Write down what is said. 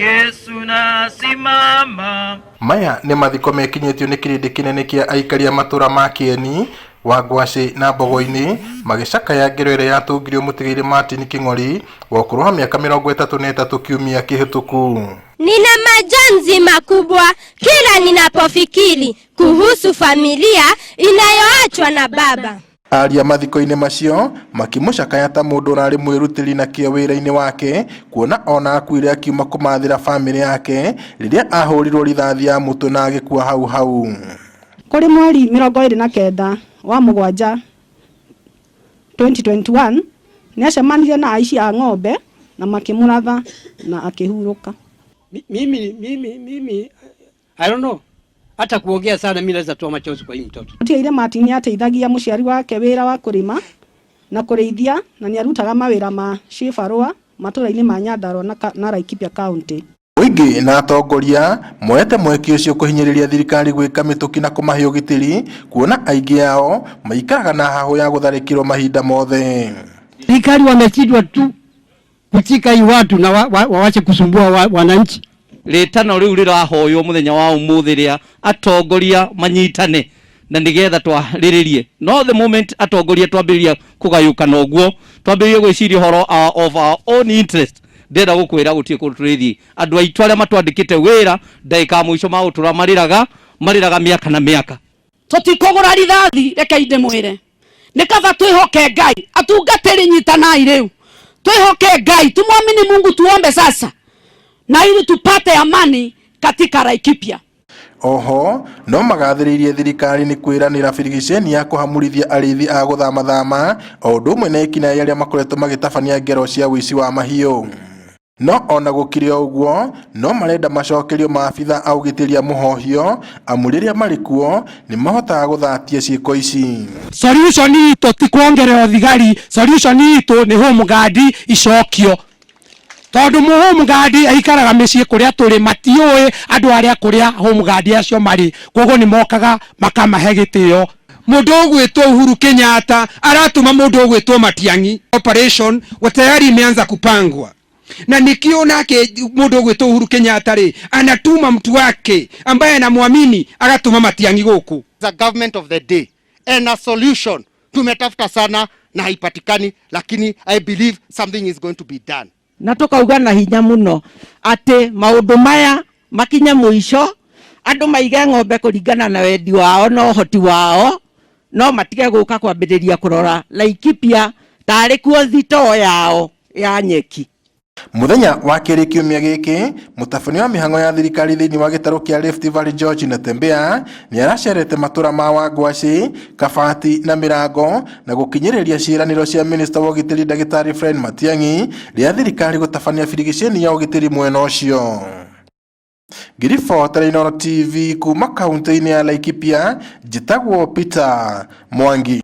Yesu nasimama. Maya nĩ mathiko mekinyĩtio nĩ kĩrĩndĩ kĩnene kĩa aikaria matura ma Kĩeni, Wangwaci na Mbogo-inĩ magĩcakaya ngero ĩrĩa yatungirio mũtigairĩ Martin Kĩng'ori wa ũkũrũ wa mĩaka 33 kiumia kĩhĩtũku. Nina majonzi makubwa kila ninapofikiri kuhusu familia inayoachwa na baba. Aria mathiko-inĩ macio makĩmũcakaya ta mũndũ ũrarĩ mwĩrutĩri na kĩo wĩra-inĩ wake, kuona ona akuire akiuma kũmathĩra famĩlĩ yake rĩrĩa ahũrirwo rithathi ya mũtwe na agĩkua hau. Kũrĩ mweri 29 wa Mũgwanja 2021 nĩacemanirie na aici a ng'ombe na makĩmũratha na akĩhurũka. Mimi I don't know. Hata kuongea sana mimi naweza toa machozi kwa hii mtoto. Mũtigairĩ Martin ateithagia mũciari wake wĩra wa kũrĩma na kũrĩithia na nĩarutaga mawĩra ma cibarũa matũra-inĩ ma Nyandarua na Laikipia County. Mũingĩ na atongoria moete mweke ũcio kũhinyĩrĩria thirikari gwĩka mĩtũki na kũmahe ũgitĩri, kuona aingĩ ao maikaraga na hahũ ya gũtharĩkĩrwo mahinda mothe. Thirikari wameshindwa tu kuchika hii watu na waache kusumbua wananchi. Rĩtano rĩu rĩrahoywo mũthenya wa ũmũthĩ rĩa atongoria manyitane na nigetha twarĩrĩrie. No the moment atongoria twambĩrĩria kũgayũkana ũguo, twambĩrĩrie gwĩciria ũhoro of our own interest, ndĩrenda gũkwĩra gũtirĩ kũndũ tũrĩthiĩ. Andũ aitũ arĩa matwandĩkĩte wĩra ndagĩka mũico ma gũtũra marĩraga mĩaka na mĩaka. Tũtikũgũra rithathi, reke ndĩmwĩre. Nĩ kaba twĩhoke Ngai, atungatĩri nyitanai rĩu. Twĩhoke Ngai, tumwamini Mungu, tuombe sasa na ili tupate amani katika Laikipia. Oho no magathĩrĩirie thirikari nĩ kwĩranĩra birigiceni ya kũhamurithia arĩithi a gũthama o ũndũ ũmwe na ekinaĩ arĩa makoretwo magĩtabania ngero cia ũici wa mahiũ. No ona gũkĩrĩ ũguo no marenda macokerio maabitha a ũgitĩri a mũhohio amu rĩrĩa marĩ kuo nĩ mahotaga gũthatia ciĩko ici. Solution itũ ti kuongerera thigari, solution itũ nĩ home guard icokio. Tondu home guard aikaraga mĩciĩ kũrĩa tũrĩ matiũĩ andũ arĩa kũrĩa home guard acio marĩ, koguo nĩ mokaga makamahe gĩtĩo. Mũndũ ũgwĩtwo Uhuru Kenyatta aratuma mũndũ ũgwĩtwo Matiang'i. Operation tayari imeanza kupangwa na nikio nake mũndũ ũgwĩtwo Uhuru Kenyatta anatuma mtu wake ambaye anamwamini agatuma Matiang'i gũkũ. The government of the day and a solution tumetafuta sana na haipatikani, lakini I believe something is going to be done. Na tukauga na hinya muno ati maundu maya makinya muico, andu maige ng'ombe kuringana na wendi wao no hoti wao, no matige gũka kwambĩrĩria kũrora Laikipia tarĩ kuo thito yao ya nyeki. Muthenya wa kerĩ kiumia gĩkĩ, mũtabania wa mĩhang'o ya thirikari thĩinĩ wa gĩtarũ kĩa Rift Valley George Natembeya nĩ aracerete matũra ma Wangwaci, Kabati na Mirango na gũkinyĩrĩria ciĩranĩro cia minista wa ũgitĩri Ndagĩtarĩ Fred Matiang'i rĩa thirikari gũtabania birigiceni ya ũgitĩri mwena ũcio. Ngiribotera Inooro TV kuma kaunti-inĩ ya Laikipia, njĩtagwo Peter Mwangi.